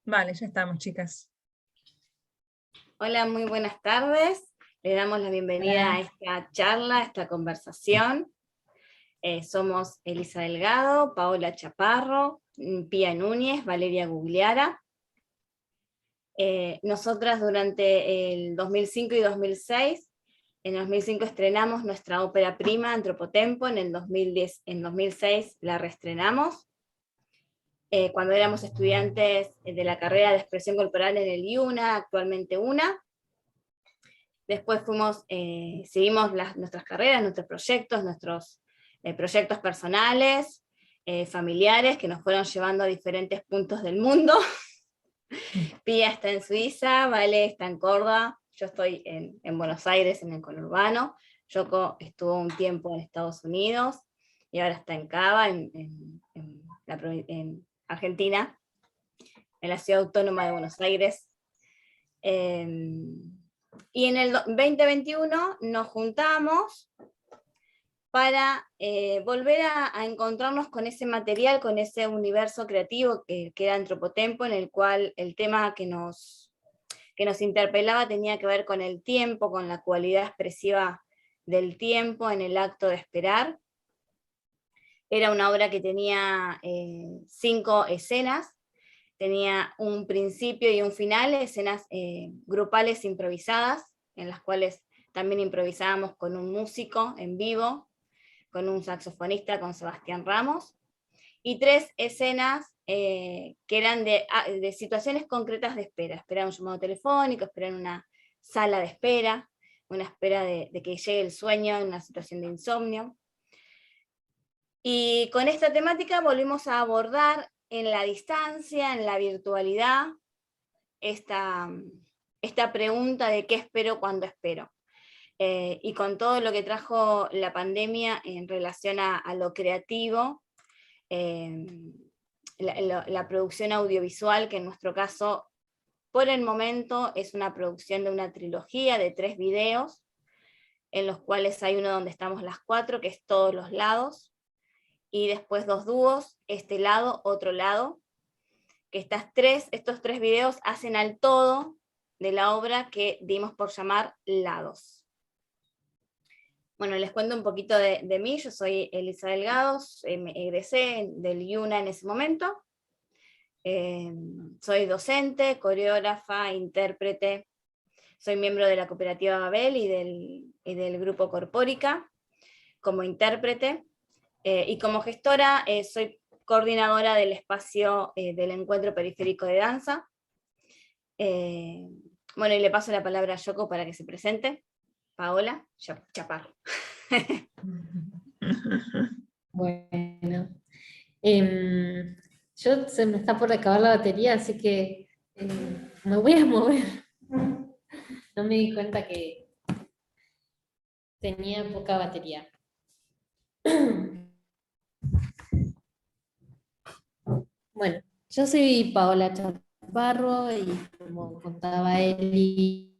Vale, ya estamos, chicas. Hola, muy buenas tardes. Le damos la bienvenida Hola. a esta charla, a esta conversación. Somos Elisa Delgado, Paola Chaparro, Pía Núñez, Valeria Gugliara. Nosotras durante el 2005 y 2006, en 2005 estrenamos nuestra ópera prima, Antropotempo, en el 2010, en 2006 la reestrenamos. Cuando éramos estudiantes de la carrera de expresión corporal en el IUNA, actualmente UNA. Después seguimos nuestras carreras, nuestros proyectos personales, familiares, que nos fueron llevando a diferentes puntos del mundo. Pía está en Suiza, Vale está en Córdoba, yo estoy en Buenos Aires, en el conurbano. Yoko estuvo un tiempo en Estados Unidos y ahora está en Cava, en Argentina, en la ciudad autónoma de Buenos Aires. Y en el 2021 nos juntamos para volver a encontrarnos con ese material, con ese universo creativo que era Antropotempo, en el cual el tema que nos interpelaba tenía que ver con el tiempo, con la cualidad expresiva del tiempo en el acto de esperar. Era una obra que tenía 5 escenas, tenía un principio y un final, escenas grupales improvisadas, en las cuales también improvisábamos con un músico en vivo, con un saxofonista, con Sebastián Ramos, y 3 escenas que eran de situaciones concretas de espera. Esperar un llamado telefónico, esperar en una sala de espera, una espera de que llegue el sueño en una situación de insomnio. Y con esta temática volvimos a abordar en la distancia, en la virtualidad, esta pregunta de qué espero cuando espero. Y con todo lo que trajo la pandemia en relación a lo creativo, la producción audiovisual, que en nuestro caso, por el momento, es una producción de una trilogía de 3 videos, en los cuales hay uno donde estamos las 4, que es Todos los lados, y después 2 dúos, este lado, otro lado, que estos 3 videos hacen al todo de la obra que dimos por llamar Lados. Bueno, les cuento un poquito de mí. Yo soy Elisa Delgado, me egresé del IUNA en ese momento. Soy docente, coreógrafa, intérprete. Soy miembro de la cooperativa Babel y del grupo Corpórica como intérprete. Y como gestora soy coordinadora del espacio del Encuentro Periférico de Danza. Bueno, y le paso la palabra a Yoko para que se presente. Paola Chaparro. Bueno, se me está por acabar la batería, así que me voy a mover. No me di cuenta que tenía poca batería. Bueno, yo soy Paola Chaparro y como contaba Eli,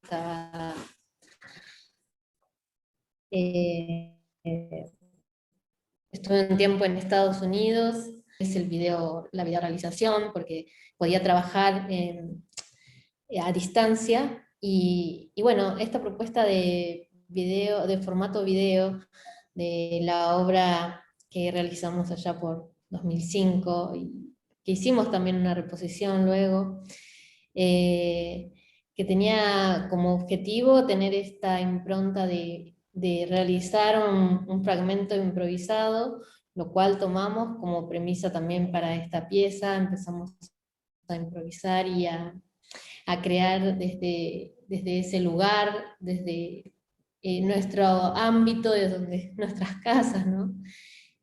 estaba estuve un tiempo en Estados Unidos, es la videorealización, porque podía trabajar a distancia, y bueno, esta propuesta de video, de formato video, de la obra que realizamos allá por 2005, y que hicimos también una reposición luego, que tenía como objetivo tener esta impronta de realizar un fragmento improvisado, lo cual tomamos como premisa también para esta pieza. Empezamos a improvisar y a crear desde ese lugar, desde nuestro ámbito, desde nuestras casas, ¿no?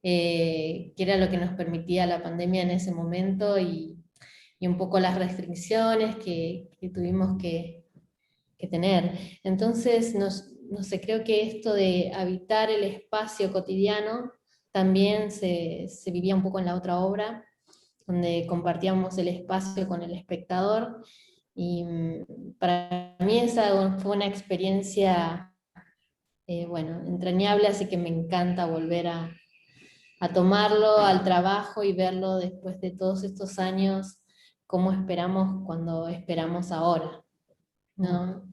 Que era lo que nos permitía la pandemia en ese momento, y un poco las restricciones que tuvimos que tener. Entonces, no sé, creo que esto de habitar el espacio cotidiano también se vivía un poco en la otra obra, donde compartíamos el espacio con el espectador, y para mí esa fue una experiencia bueno, entrañable, así que me encanta volver a tomarlo al trabajo y verlo después de todos estos años cómo esperamos cuando esperamos ahora, ¿no?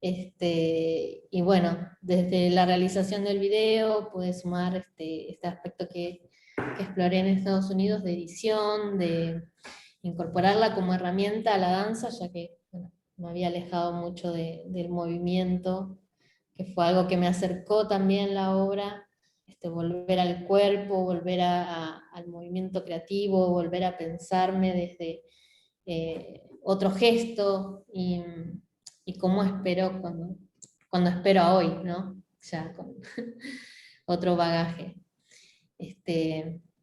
Y bueno, desde la realización del video pude sumar este aspecto que exploré en Estados Unidos de edición, de incorporarla como herramienta a la danza, ya que bueno, me había alejado mucho del movimiento, que fue algo que me acercó también la obra, volver al cuerpo, volver al movimiento creativo, volver a pensarme desde otro gesto y cómo espero cuando espero a hoy, ¿no? Ya con otro bagaje.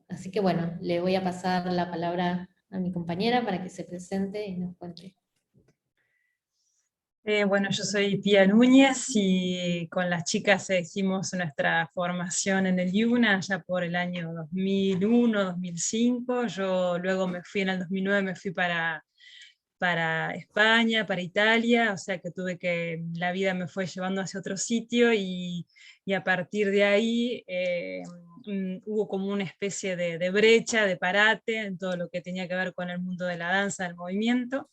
Así que bueno, le voy a pasar la palabra a mi compañera para que se presente y nos cuente. Bueno, yo soy Pía Núñez y con las chicas hicimos nuestra formación en el IUNA ya por el año 2001, 2005. Yo luego me fui en el 2009, me fui para España, para Italia, o sea que la vida me fue llevando hacia otro sitio y a partir de ahí hubo como una especie de brecha, de parate en todo lo que tenía que ver con el mundo de la danza, del movimiento.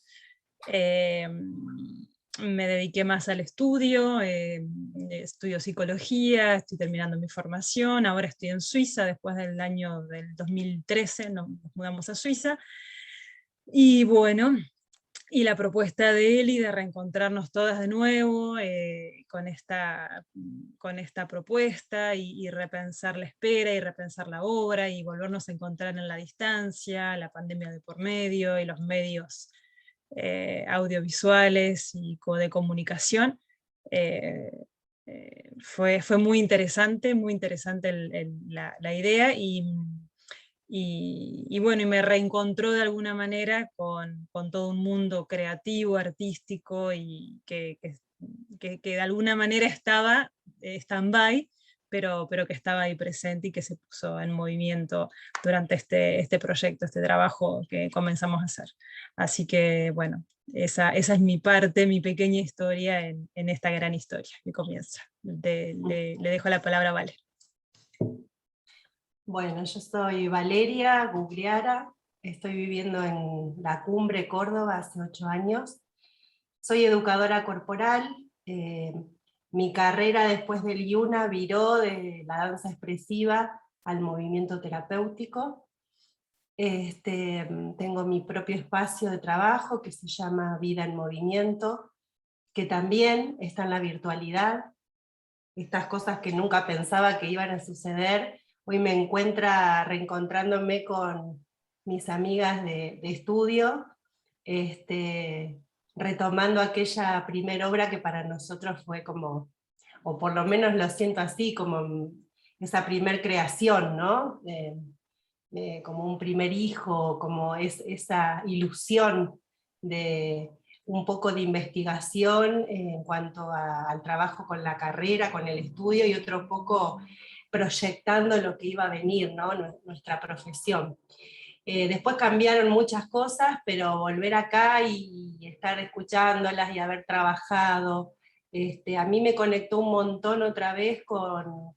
Me dediqué más al estudio, estudio psicología, estoy terminando mi formación, ahora estoy en Suiza, después del año del 2013 nos mudamos a Suiza, y bueno, y la propuesta de Eli de reencontrarnos todas de nuevo con esta propuesta y repensar la espera y repensar la obra y volvernos a encontrar en la distancia, la pandemia de por medio y los medios audiovisuales y de comunicación. Fue muy interesante la idea y bueno, y me reencontró de alguna manera con todo un mundo creativo, artístico, y que de alguna manera estaba stand-by, pero que estaba ahí presente y que se puso en movimiento durante este proyecto, este trabajo que comenzamos a hacer. Así que bueno, esa es mi parte, mi pequeña historia en esta gran historia que comienza. Le dejo la palabra a Vale. Bueno, yo soy Valeria Gugliara, estoy viviendo en La Cumbre, Córdoba, hace 8 años. Soy educadora corporal. Mi carrera después del IUNA viró de la danza expresiva al movimiento terapéutico. Tengo mi propio espacio de trabajo que se llama Vida en Movimiento, que también está en la virtualidad. Estas cosas que nunca pensaba que iban a suceder, hoy me encuentra reencontrándome con mis amigas de estudio, retomando aquella primera obra que para nosotros fue como, o por lo menos lo siento así, como esa primer creación, ¿no? Como un primer hijo, como esa ilusión de un poco de investigación en cuanto al trabajo con la carrera, con el estudio, y otro poco proyectando lo que iba a venir, ¿no? Nuestra profesión. Después cambiaron muchas cosas, pero volver acá y estar escuchándolas y haber trabajado, a mí me conectó un montón otra vez con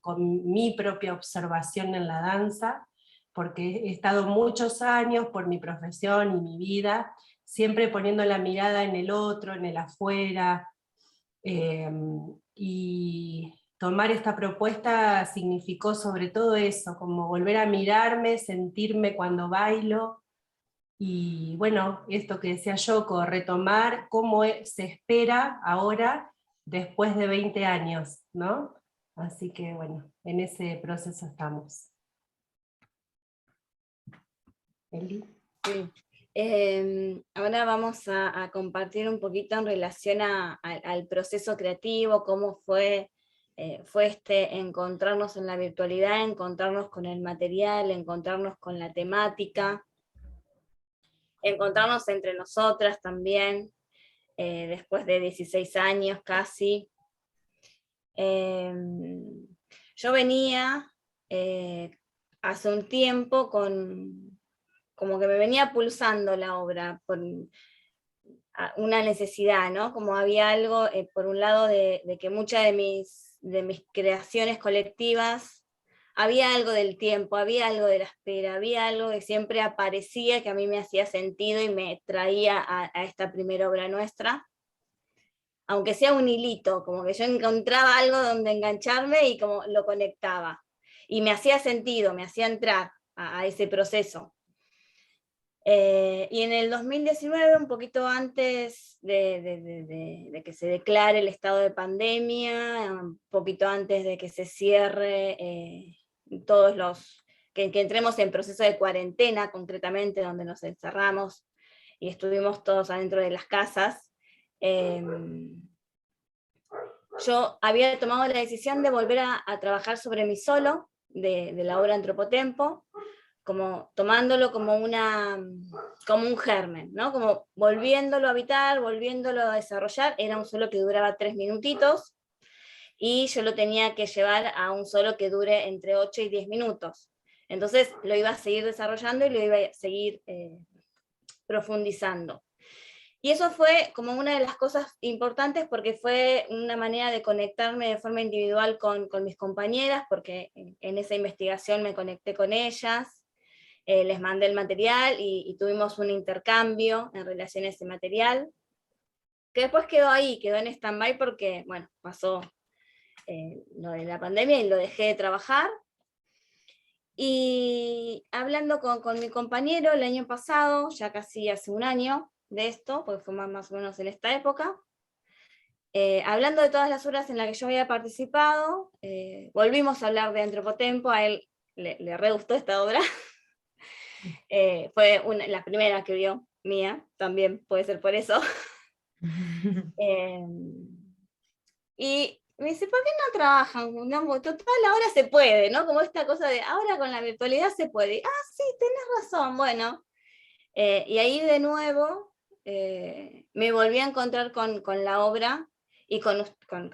mi propia observación en la danza, porque he estado muchos años por mi profesión y mi vida, siempre poniendo la mirada en el otro, en el afuera, y tomar esta propuesta significó sobre todo eso, como volver a mirarme, sentirme cuando bailo, y bueno, esto que decía Yoko, retomar cómo se espera ahora después de 20 años, ¿no? Así que bueno, en ese proceso estamos. Eli. Sí. Ahora vamos a compartir un poquito en relación al proceso creativo, cómo fue encontrarnos en la virtualidad, encontrarnos con el material, encontrarnos con la temática, encontrarnos entre nosotras también, después de 16 años casi. Yo venía hace un tiempo como que me venía pulsando la obra por una necesidad, ¿no? Como había algo, por un lado, de que muchas de mis creaciones colectivas había algo del tiempo, había algo de la espera, había algo que siempre aparecía, que a mí me hacía sentido y me traía a esta primera obra nuestra. Aunque sea un hilito, como que yo encontraba algo donde engancharme y como lo conectaba. Y me hacía sentido, me hacía entrar a ese proceso. Y en el 2019, un poquito antes de que se declare el estado de pandemia, un poquito antes de que se cierre todos los, que entremos en proceso de cuarentena concretamente, donde nos encerramos y estuvimos todos adentro de las casas, yo había tomado la decisión de volver a trabajar sobre mi solo, de la obra Antropotempo, como tomándolo como un germen, ¿no? Como volviéndolo a habitar, volviéndolo a desarrollar. Era un solo que duraba 3 minutitos, y yo lo tenía que llevar a un solo que dure entre 8 y 10 minutos. Entonces lo iba a seguir desarrollando y lo iba a seguir profundizando. Y eso fue como una de las cosas importantes, porque fue una manera de conectarme de forma individual con mis compañeras, porque en esa investigación me conecté con ellas, les mandé el material y tuvimos un intercambio en relación a ese material, que después quedó ahí, quedó en stand-by porque, bueno, pasó lo de la pandemia y lo dejé de trabajar. Y hablando con mi compañero el año pasado, ya casi hace un año de esto, porque fue más o menos en esta época, hablando de todas las obras en las que yo había participado, volvimos a hablar de Antropotempo. A él le re gustó esta obra. Fue la primera que vio mía, también puede ser por eso. Y me dice, ¿por qué no trabajan? No, total, ahora se puede, ¿no? Como esta cosa de, ahora con la virtualidad se puede. Ah, sí, tenés razón, bueno. Y ahí de nuevo me volví a encontrar con la obra y con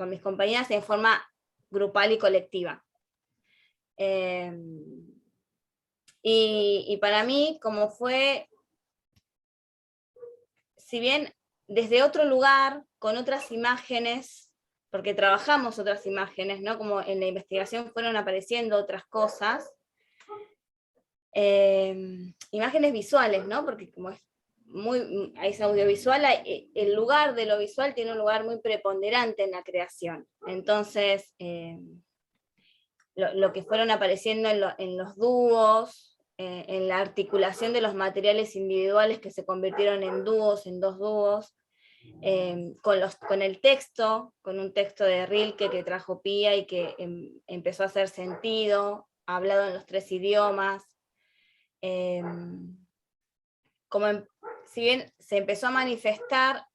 mis compañeras en forma grupal y colectiva. Y para mí, como fue, si bien desde otro lugar, con otras imágenes, porque trabajamos otras imágenes, ¿no? Como en la investigación fueron apareciendo otras cosas, imágenes visuales, ¿no? Porque como es audiovisual, el lugar de lo visual tiene un lugar muy preponderante en la creación. Entonces, lo que fueron apareciendo en los dúos, en la articulación de los materiales individuales que se convirtieron en dúos, en 2 dúos, con el texto, con un texto de Rilke que trajo Pía y que empezó a hacer sentido, hablado en los 3 idiomas. Si bien se empezó a manifestar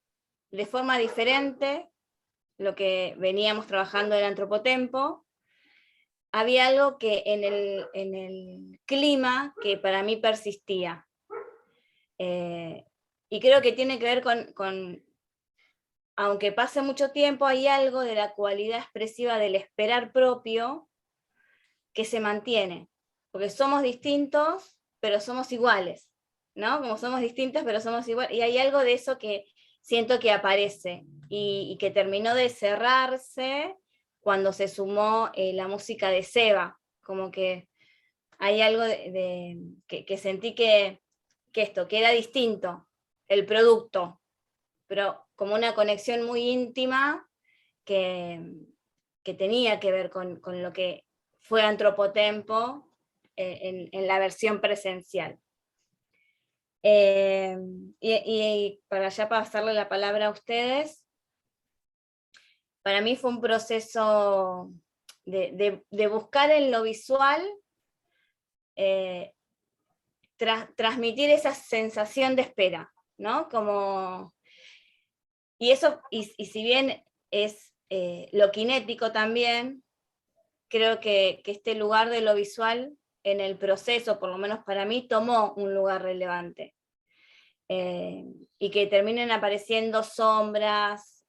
de forma diferente lo que veníamos trabajando en Antropotempo, había algo que en el clima que para mí persistía. Y creo que tiene que ver con, aunque pase mucho tiempo, hay algo de la cualidad expresiva del esperar propio que se mantiene, porque somos distintos, pero somos iguales, ¿no? Como somos distintos, pero somos iguales, y hay algo de eso que siento que aparece, y que terminó de cerrarse cuando se sumó la música de Seba, como que hay algo que sentí que era distinto, el producto, pero como una conexión muy íntima que tenía que ver con lo que fue Antropotempo en la versión presencial. Y para ya pasarle la palabra a ustedes, para mí fue un proceso de buscar en lo visual, transmitir esa sensación de espera, ¿no? Y eso, y si bien es lo kinético también, creo que este lugar de lo visual en el proceso, por lo menos para mí, tomó un lugar relevante. Y que terminen apareciendo sombras,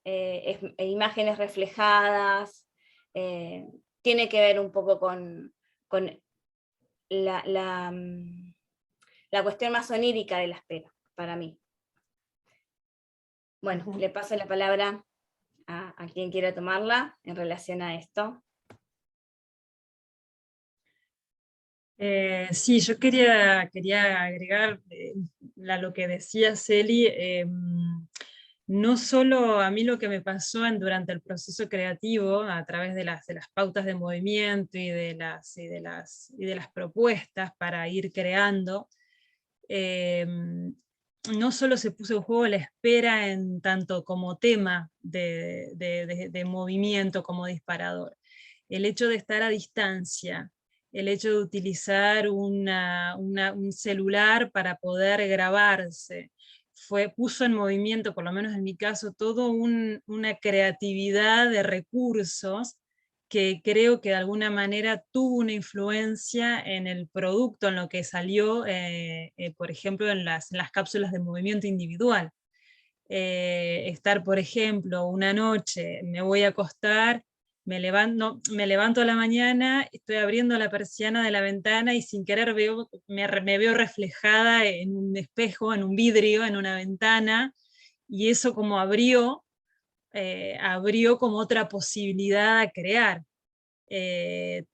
imágenes reflejadas, tiene que ver un poco con la cuestión más onírica de la espera, para mí. Bueno, le paso la palabra a quien quiera tomarla en relación a esto. Sí, yo quería agregar a lo que decía Celi, no solo a mí lo que me pasó durante el proceso creativo, a través de las pautas de movimiento y de las propuestas para ir creando, no solo se puso en juego la espera en tanto como tema de movimiento como disparador. El hecho de estar a distancia, el hecho de utilizar un celular para poder grabarse, puso en movimiento, por lo menos en mi caso, toda una creatividad de recursos que creo que de alguna manera tuvo una influencia en el producto, en lo que salió, por ejemplo, en las cápsulas de movimiento individual. Estar, por ejemplo, una noche, me voy a acostar, me levanto a la mañana, estoy abriendo la persiana de la ventana y sin querer me veo reflejada en un espejo, en un vidrio, en una ventana, y eso como abrió como otra posibilidad a crear.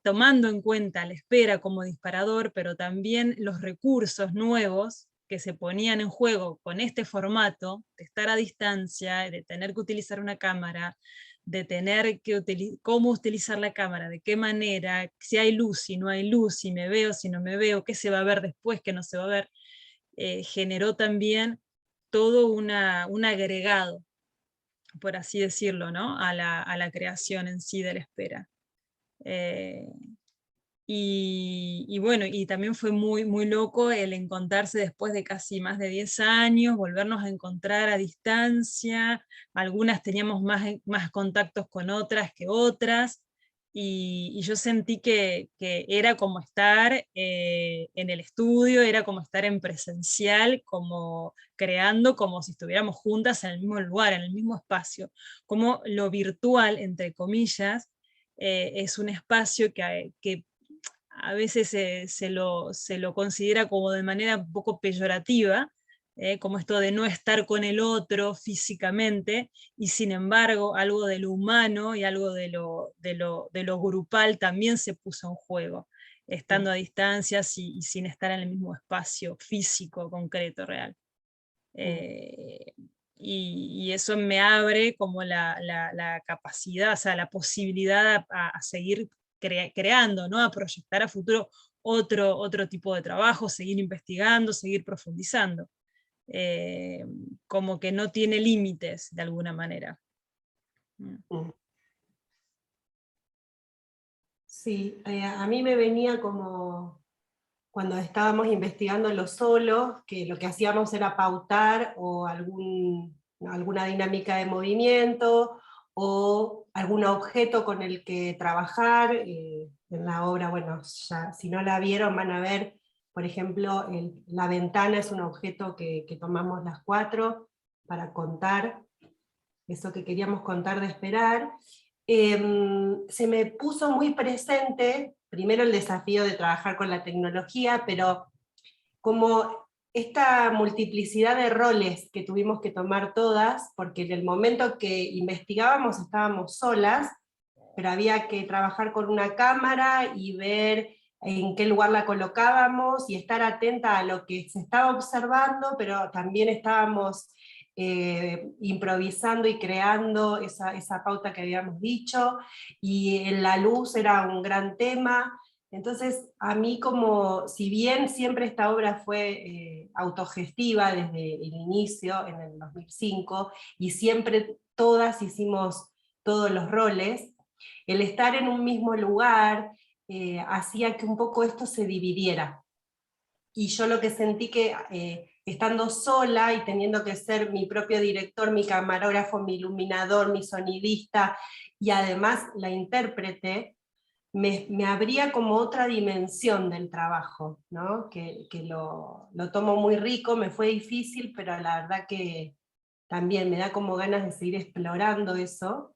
Tomando en cuenta la espera como disparador, pero también los recursos nuevos que se ponían en juego con este formato, de estar a distancia, de tener que utilizar una cámara, de tener que cómo utilizar la cámara, de qué manera, si hay luz, si no hay luz, si me veo, si no me veo, qué se va a ver después, qué no se va a ver, generó también todo un agregado, por así decirlo, ¿no? A la creación en sí de la espera. Eh, y bueno, y también fue muy, muy loco el encontrarse después de casi más de 10 años, volvernos a encontrar a distancia, algunas teníamos más contactos con otras que otras, y yo sentí que era como estar en el estudio, era como estar en presencial, como creando como si estuviéramos juntas en el mismo lugar, en el mismo espacio, como lo virtual, entre comillas, es un espacio que a veces se lo considera como de manera un poco peyorativa, como esto de no estar con el otro físicamente, y sin embargo algo de lo humano y algo de lo grupal también se puso en juego, estando a distancias y sin estar en el mismo espacio físico, concreto, real. Eh, y eso me abre como la capacidad, o sea, la posibilidad a seguir creando, ¿no? A proyectar a futuro otro tipo de trabajo, seguir investigando, seguir profundizando. Eh, Como que no tiene límites de alguna manera. Sí, a mí me venía como cuando estábamos investigando lo solo, que lo que hacíamos era pautar o alguna dinámica de movimiento o algún objeto con el que trabajar. En la obra, bueno, ya, si no la vieron van a ver, por ejemplo, la ventana es un objeto que tomamos las 4 para contar eso que queríamos contar de esperar. Se me puso muy presente, primero el desafío de trabajar con la tecnología, pero como esta multiplicidad de roles que tuvimos que tomar todas, porque en el momento que investigábamos estábamos solas, pero había que trabajar con una cámara y ver en qué lugar la colocábamos y estar atenta a lo que se estaba observando, pero también estábamos improvisando y creando esa pauta que habíamos dicho, y en la luz era un gran tema. Entonces, a mí como, si bien siempre esta obra fue autogestiva desde el inicio, en el 2005, y siempre todas hicimos todos los roles, el estar en un mismo lugar hacía que un poco esto se dividiera. Y yo lo que sentí que estando sola y teniendo que ser mi propio director, mi camarógrafo, mi iluminador, mi sonidista, y además la intérprete, me abría como otra dimensión del trabajo, ¿no? Que lo tomo muy rico, me fue difícil, pero la verdad que también me da como ganas de seguir explorando eso.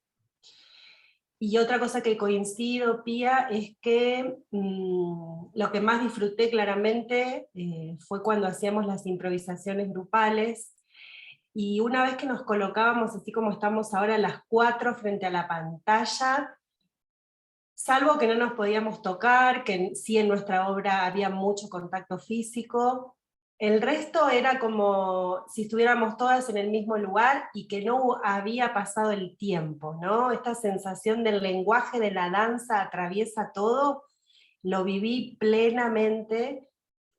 Y otra cosa que coincido, Pía, es que lo que más disfruté claramente fue cuando hacíamos las improvisaciones grupales, y una vez que nos colocábamos así como estamos ahora las 4 frente a la pantalla, salvo que no nos podíamos tocar, que sí en nuestra obra había mucho contacto físico. El resto era como si estuviéramos todas en el mismo lugar y que no había pasado el tiempo, ¿no? Esta sensación del lenguaje de la danza atraviesa todo, lo viví plenamente,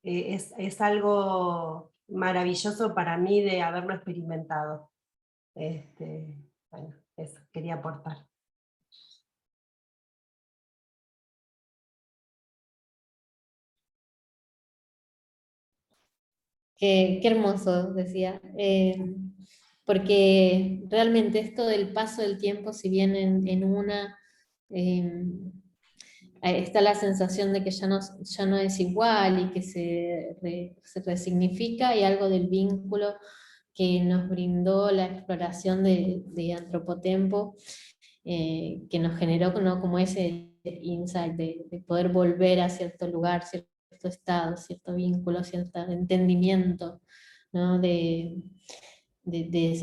es algo maravilloso para mí de haberlo experimentado. Bueno, eso quería aportar. Qué hermoso, decía. Porque realmente esto del paso del tiempo, si bien en una está la sensación de que ya no es igual y que se resignifica, y algo del vínculo que nos brindó la exploración de Antropotempo, que nos generó, ¿no?, como ese insight de poder volver a cierto lugar, cierto estado, cierto vínculo, cierto entendimiento, ¿no?, de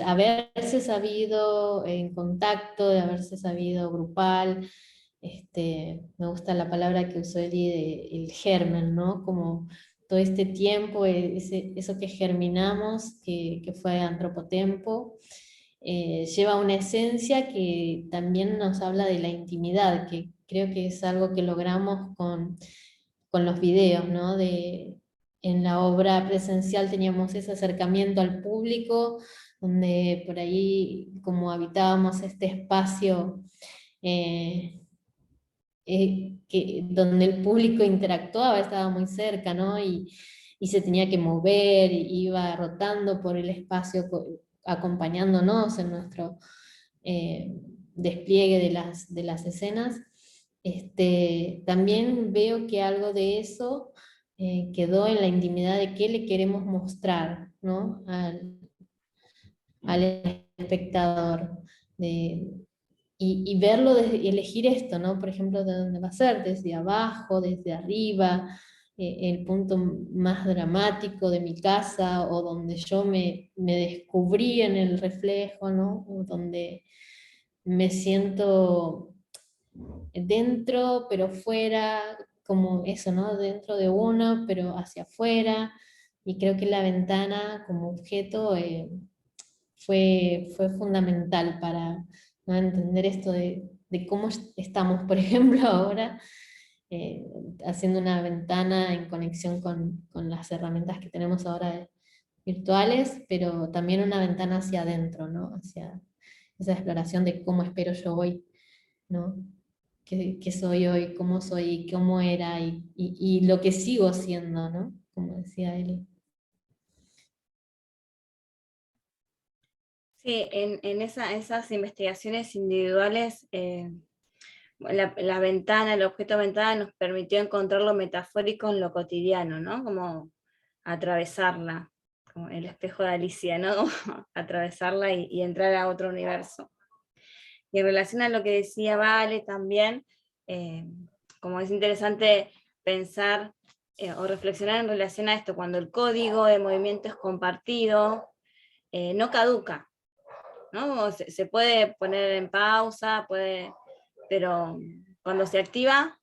haberse sabido en contacto, de haberse sabido grupal. Me gusta la palabra que usó Eli, el germen, ¿no? Como todo este tiempo, eso que germinamos, que fue Antropotempo, lleva una esencia que también nos habla de la intimidad, que creo que es algo que logramos con los videos, ¿no? En la obra presencial teníamos ese acercamiento al público, donde por ahí como habitábamos este espacio donde el público interactuaba, estaba muy cerca, ¿no? Y se tenía que mover, iba rotando por el espacio acompañándonos en nuestro despliegue de las escenas. También veo que algo de eso quedó en la intimidad de qué le queremos mostrar, ¿no?, al espectador. Y verlo, elegir esto, ¿no? Por ejemplo, de dónde va a ser, desde abajo, desde arriba, el punto más dramático de mi casa, o donde yo me descubrí en el reflejo, ¿no? O donde me siento dentro, pero fuera, como eso, ¿no? Dentro de uno, pero hacia afuera. Y creo que la ventana como objeto fue fundamental para, ¿no?, entender esto de cómo estamos, por ejemplo, ahora, haciendo una ventana en conexión con las herramientas que tenemos ahora virtuales, pero también una ventana hacia adentro, ¿no?, hacia esa exploración de cómo espero yo hoy, ¿no? ¿Qué soy hoy? ¿Cómo soy? ¿Cómo era? Y lo que sigo siendo, ¿no? Como decía Eli. Sí, en esas investigaciones individuales, la ventana, el objeto ventana nos permitió encontrar lo metafórico en lo cotidiano, ¿no? Como atravesarla, como el espejo de Alicia, ¿no? Atravesarla y entrar a otro universo. Y en relación a lo que decía Vale también, como es interesante pensar o reflexionar en relación a esto, cuando el código de movimiento es compartido, no caduca, ¿no? Se puede poner en pausa, pero cuando se activa,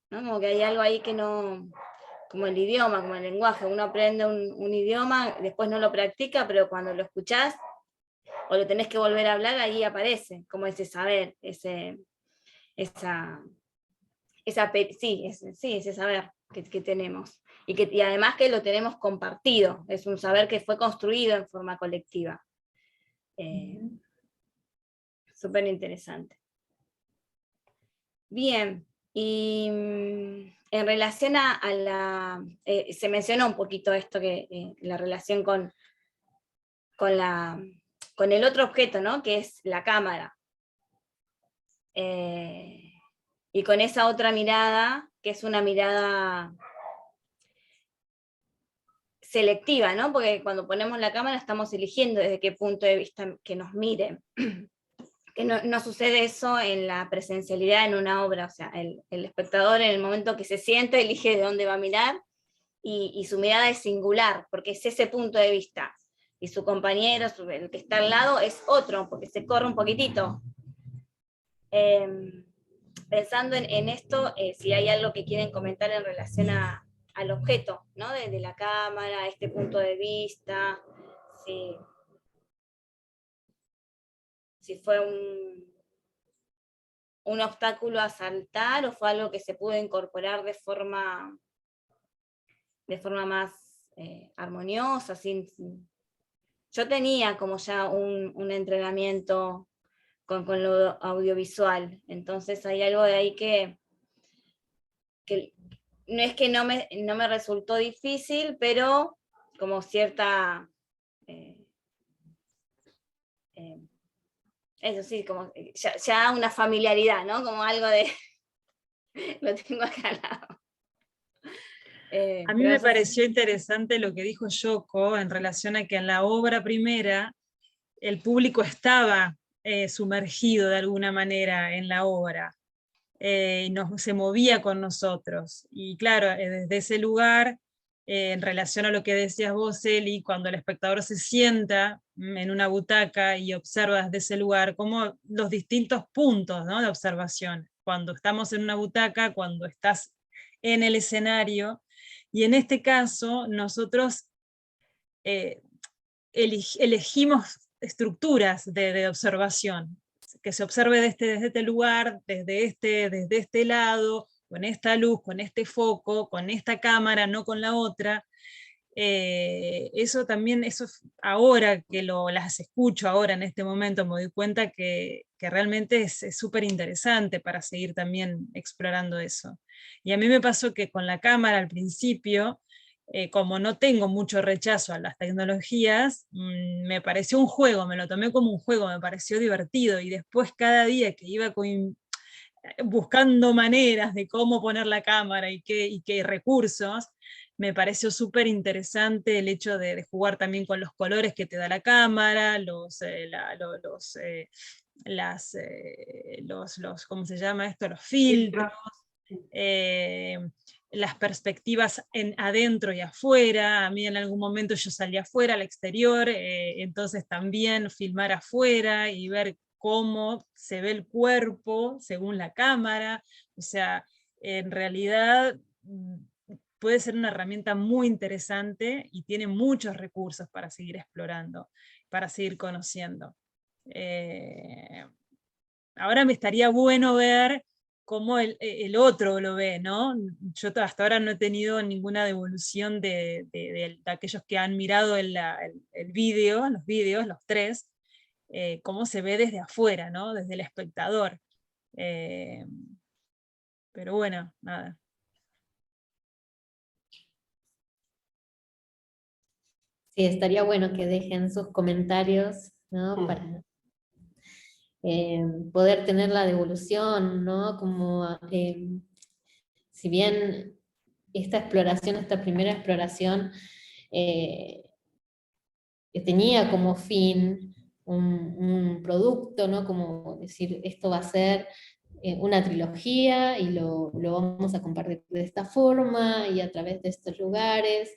¿no? Como que hay algo ahí que no, como el idioma, como el lenguaje, uno aprende un idioma, después no lo practica, pero cuando lo escuchás o lo tenés que volver a hablar, ahí aparece, como ese saber, ese saber que tenemos. Y además que lo tenemos compartido, es un saber que fue construido en forma colectiva. Súper interesante. Bien, y en relación a la... se mencionó un poquito esto, que la relación con el otro objeto, ¿no?, que es la cámara. Y con esa otra mirada, que es una mirada selectiva, ¿no? Porque cuando ponemos la cámara estamos eligiendo desde qué punto de vista que nos miren. Que no sucede eso en la presencialidad en una obra, o sea, el espectador en el momento que se siente elige de dónde va a mirar, y su mirada es singular, porque es ese punto de vista, y su compañero, el que está al lado, es otro, porque se corre un poquitito. pensando en esto, si hay algo que quieren comentar en relación al objeto, ¿no? Desde la cámara, este punto de vista, si fue un obstáculo a saltar o fue algo que se pudo incorporar de forma más armoniosa. Yo tenía como ya un entrenamiento con lo audiovisual, entonces hay algo de ahí que no es que no me resultó difícil, pero como cierta, eso sí, como ya una familiaridad, ¿no? Como algo de, lo tengo acá al lado. A mí me pareció interesante lo que dijo Yoko en relación a que en la obra primera el público estaba sumergido de alguna manera en la obra, y se movía con nosotros. Y claro, desde ese lugar, en relación a lo que decías vos, Eli, cuando el espectador se sienta en una butaca y observa desde ese lugar, como los distintos puntos, ¿no?, de observación. Cuando estamos en una butaca, cuando estás en el escenario, y en este caso nosotros elegimos estructuras de observación, que se observe desde este lugar, desde este lado, con esta luz, con este foco, con esta cámara, no con la otra. Eso también, ahora que las escucho, ahora en este momento me doy cuenta que realmente es súper interesante para seguir también explorando eso. Y a mí me pasó que con la cámara al principio, como no tengo mucho rechazo a las tecnologías, me pareció un juego, me lo tomé como un juego, me pareció divertido, y después cada día que iba buscando maneras de cómo poner la cámara y qué recursos, me pareció súper interesante el hecho de jugar también con los colores que te da la cámara, ¿cómo se llama esto? Los filtros, las perspectivas adentro y afuera. A mí en algún momento yo salí afuera, al exterior, entonces también filmar afuera y ver cómo se ve el cuerpo según la cámara. O sea, en realidad puede ser una herramienta muy interesante y tiene muchos recursos para seguir explorando, para seguir conociendo. Ahora me estaría bueno ver cómo el otro lo ve, ¿no? Yo hasta ahora no he tenido ninguna devolución de aquellos que han mirado el vídeo, los vídeos, los tres, cómo se ve desde afuera, ¿no? Desde el espectador. Pero bueno, nada. Sí, estaría bueno que dejen sus comentarios, ¿no? Para poder tener la devolución, ¿no? Como, si bien esta primera exploración, que tenía como fin un producto, ¿no? Como decir, esto va a ser una trilogía y lo vamos a compartir de esta forma y a través de estos lugares,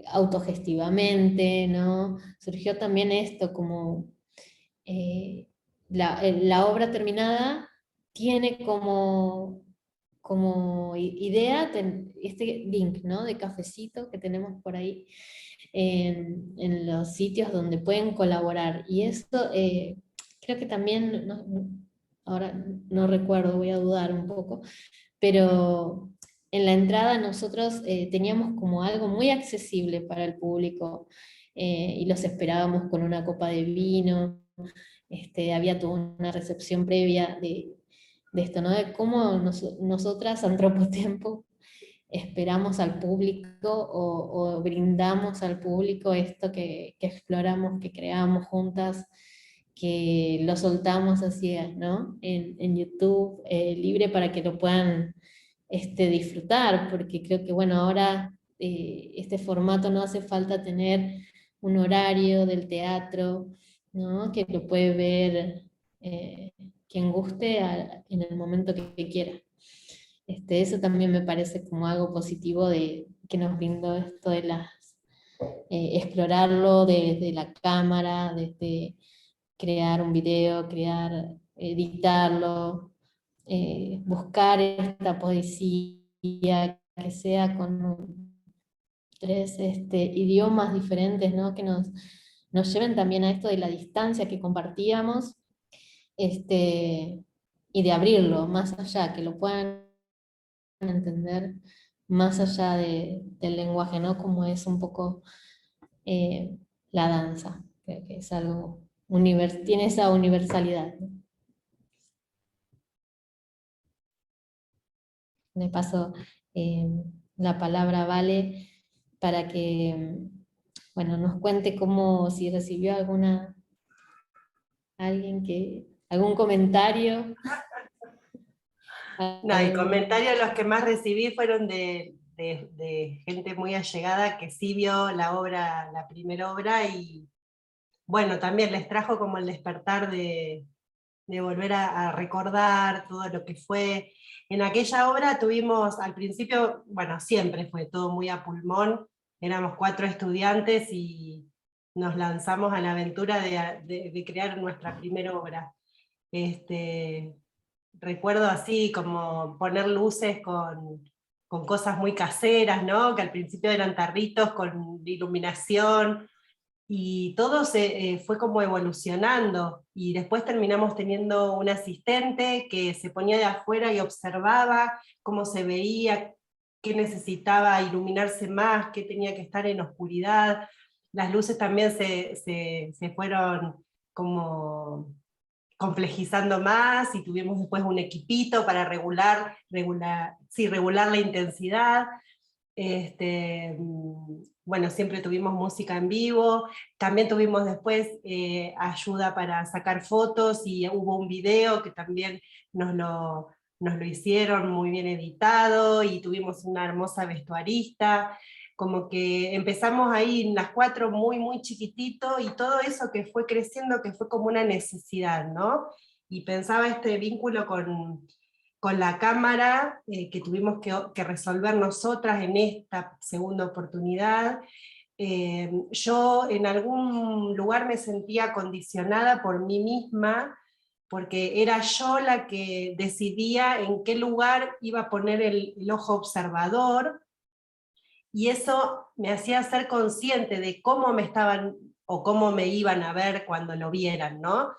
autogestivamente, ¿no? Surgió también esto como la obra terminada tiene como idea este link, ¿no?, de cafecito que tenemos por ahí en los sitios donde pueden colaborar. Y esto creo que también, ahora no recuerdo, voy a dudar un poco, pero en la entrada nosotros teníamos como algo muy accesible para el público, y los esperábamos con una copa de vino. Había toda una recepción previa de esto, ¿no? De cómo nosotras, Antropotempo, esperamos al público o brindamos al público esto que exploramos, que creamos juntas, que lo soltamos así, ¿no? En YouTube, libre para que lo puedan disfrutar, porque creo que, bueno, ahora este formato no hace falta tener un horario del teatro, ¿no?, que lo puede ver quien guste en el momento que quiera. Eso también me parece como algo positivo que nos brindó esto de explorarlo desde la cámara, desde crear un video, editarlo, buscar esta poesía que sea con tres idiomas diferentes, ¿no? Que nos lleven también a esto de la distancia que compartíamos, y de abrirlo más allá, que lo puedan entender más allá del lenguaje, ¿no? Como es un poco la danza, que es algo, tiene esa universalidad, ¿no? Le paso la palabra a Vale para que, bueno, nos cuente cómo, si recibió algún comentario. No, el comentario los que más recibí fueron de gente muy allegada que sí vio la obra, la primera obra, y bueno, también les trajo como el despertar de volver a recordar todo lo que fue. En aquella obra tuvimos, al principio, bueno, siempre fue todo muy a pulmón, éramos 4 estudiantes y nos lanzamos a la aventura de crear nuestra primera obra. Recuerdo así como poner luces con cosas muy caseras, ¿no? Que al principio eran tarritos con iluminación, y todo fue como evolucionando, y después terminamos teniendo un asistente que se ponía de afuera y observaba cómo se veía, qué necesitaba iluminarse más, qué tenía que estar en oscuridad. Las luces también se fueron como complejizando más, y tuvimos después un equipito para regular la intensidad. Bueno, siempre tuvimos música en vivo, también tuvimos después ayuda para sacar fotos, y hubo un video que también nos lo hicieron muy bien editado, y tuvimos una hermosa vestuarista, como que empezamos ahí las 4 muy, muy chiquitito, y todo eso que fue creciendo, que fue como una necesidad, ¿no? Y pensaba este vínculo con la cámara, que tuvimos que resolver nosotras en esta segunda oportunidad. Yo en algún lugar me sentía condicionada por mí misma, porque era yo la que decidía en qué lugar iba a poner el ojo observador, y eso me hacía ser consciente de cómo me estaban o cómo me iban a ver cuando lo vieran, ¿no?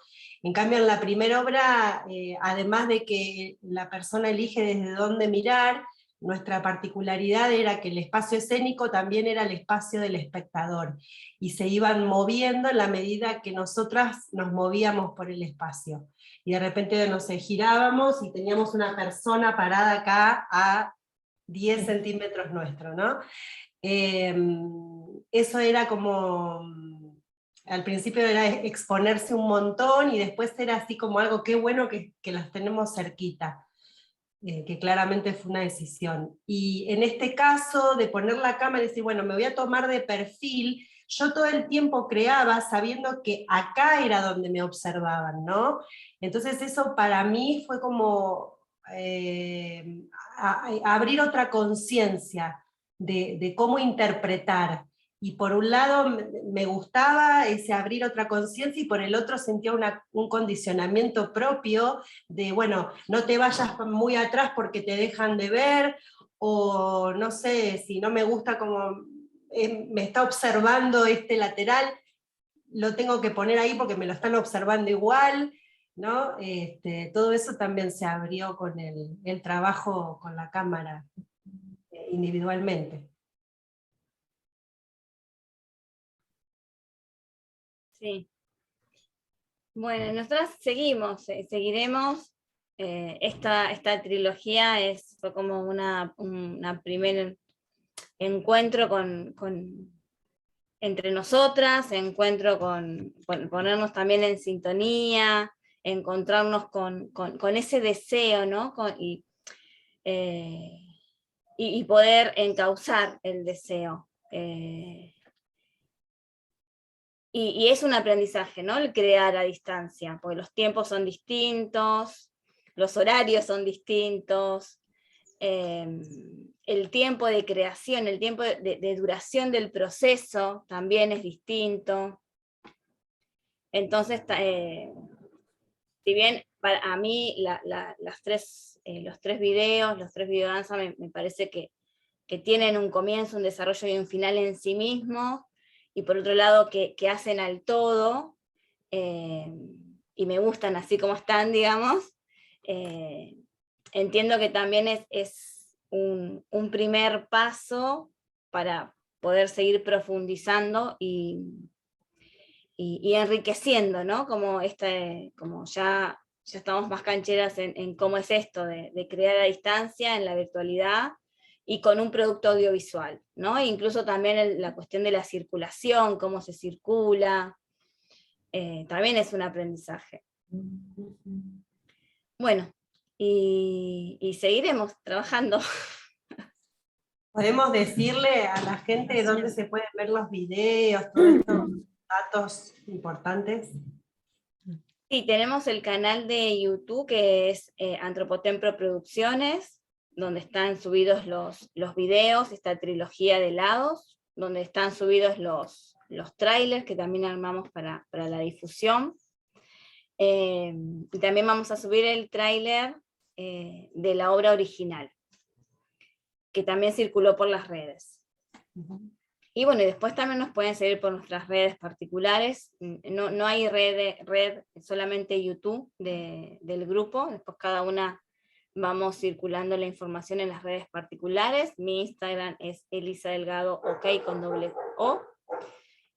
En cambio, en la primera obra, además de que la persona elige desde dónde mirar, nuestra particularidad era que el espacio escénico también era el espacio del espectador, y se iban moviendo en la medida que nosotras nos movíamos por el espacio. Y de repente, no sé, girábamos y teníamos una persona parada acá a 10 centímetros nuestro, ¿no? Eso era como, al principio era exponerse un montón, y después era así como algo, qué bueno que las tenemos cerquita, que claramente fue una decisión. Y en este caso de poner la cámara y decir, bueno, me voy a tomar de perfil, yo todo el tiempo creaba sabiendo que acá era donde me observaban, ¿no? Entonces eso para mí fue como abrir otra conciencia de cómo interpretar. Y por un lado me gustaba ese abrir otra conciencia, y por el otro sentía un condicionamiento propio de, bueno, no te vayas muy atrás porque te dejan de ver, o no sé, si no me gusta como me está observando este lateral, lo tengo que poner ahí porque me lo están observando igual, ¿no? Todo eso también se abrió con el trabajo con la cámara individualmente. Sí. Bueno, nosotras seguiremos. Esta trilogía fue como una primer encuentro entre nosotras, encuentro con ponernos también en sintonía, encontrarnos con ese deseo, ¿no? Y poder encauzar el deseo. Y es un aprendizaje, ¿no? El crear a distancia, porque los tiempos son distintos, los horarios son distintos, el tiempo de creación, el tiempo de duración del proceso también es distinto. Entonces, si bien a mí los tres videos, los tres videodanzas me parece que tienen un comienzo, un desarrollo y un final en sí mismos, y por otro lado que hacen al todo, y me gustan así como están, digamos. Entiendo que también es un primer paso para poder seguir profundizando y enriqueciendo, ¿no? Como ya estamos más cancheras en cómo es esto de crear a distancia en la virtualidad y con un producto audiovisual, ¿no? E incluso también la cuestión de la circulación, cómo se circula, también es un aprendizaje. Bueno, y seguiremos trabajando. ¿Podemos decirle a la gente dónde se pueden ver los videos, todos estos datos importantes? Sí, tenemos el canal de YouTube que es Antropotempro Producciones, donde están subidos los videos, esta trilogía de helados, donde están subidos los trailers que también armamos para la difusión. Y también vamos a subir el tráiler de la obra original, que también circuló por las redes. Y bueno, y después también nos pueden seguir por nuestras redes particulares. No hay red, solamente YouTube del grupo. Después cada una vamos circulando la información en las redes particulares. Mi Instagram es Elisa Delgado, OK con doble O.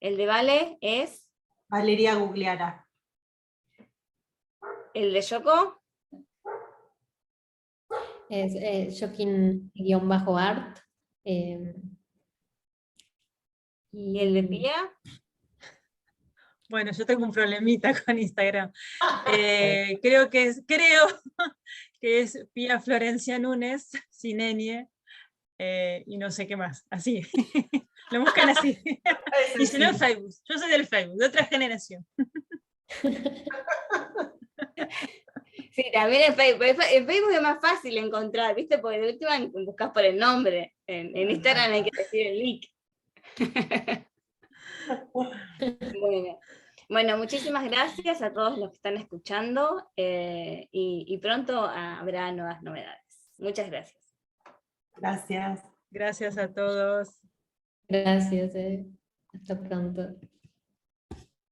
El de Vale es Valeria Gugliara. el de Yoko Es Joaquín-art. y el de Pía. Bueno, yo tengo un problemita con Instagram. Creo que es Pía Florencia Núñez, sin ñ, y no sé qué más, así. Lo buscan así. Y si no, Facebook. Yo soy del Facebook, de otra generación. Sí, también en Facebook. En Facebook es más fácil encontrar, ¿viste? Porque de última buscas por el nombre. En Instagram hay que decir el link. Bueno, muchísimas gracias a todos los que están escuchando, y pronto habrá nuevas novedades. Muchas gracias. Gracias. Gracias a todos. Gracias, hasta pronto.